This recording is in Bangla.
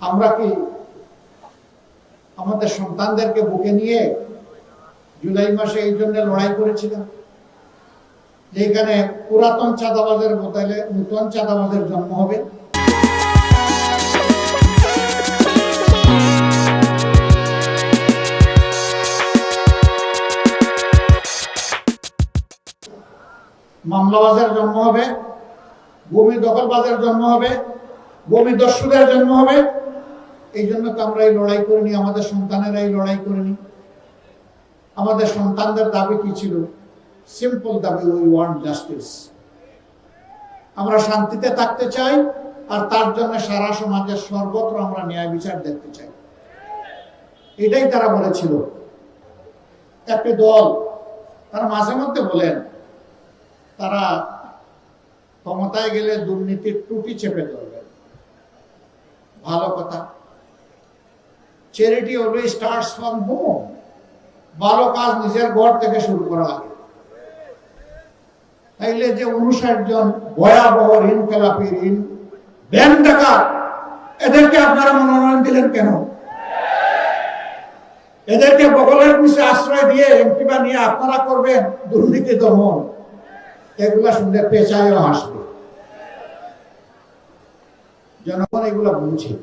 আমরা কি আমাদের সন্তানদেরকে বুকে নিয়ে জুলাই মাসে এই জন্য লড়াই করেছিলাম যেখানে পুরাতন চাঁদাবাজের বদলে নতুন চাঁদাবাজের জন্ম হবে? মামলাবাজের জন্ম হবে, ভূমি দখলবাজের জন্ম হবে, ভূমি দস্যুদের জন্ম হবে। এই জন্য তো আমরা এই লড়াই করিনি, আমাদের সন্তানেরা এই লড়াই করিনি। আমাদের সন্তানদের দাবি কি ছিল? সিম্পল দাবি, উই ওয়ান্ট জাস্টিস। আমরা শান্তিতে থাকতে চাই, আর তার জন্য সারা সমাজের সর্বত্র আমরা ন্যায় বিচার দেখতে চাই। এটাই তারা বলেছিল। একটি দল তারা মাঝে মধ্যে বলেন তারা ক্ষমতায় গেলে দুর্নীতির টুটি চেপে ধরবেন। ভালো কথা। Charity always starts from home. ভালো কাজ নিজের ঘর থেকে শুরু করা লাগে। তাইলে যে 59 জন ভয়াবহ ঋণ খেলাপি, ঋণ ব্যাংক ডাকাত, এদেরকে আপনারা মনোনয়ন দিলেন কেন? এদেরকে বগলের নিচে আশ্রয় দিয়ে এমপি বানিয়ে আপনারা করবেন দুর্নীতি দমন। এগুলা শুনলে পেঁচায়ও হাসবে। জনগণ এগুলা বুঝে।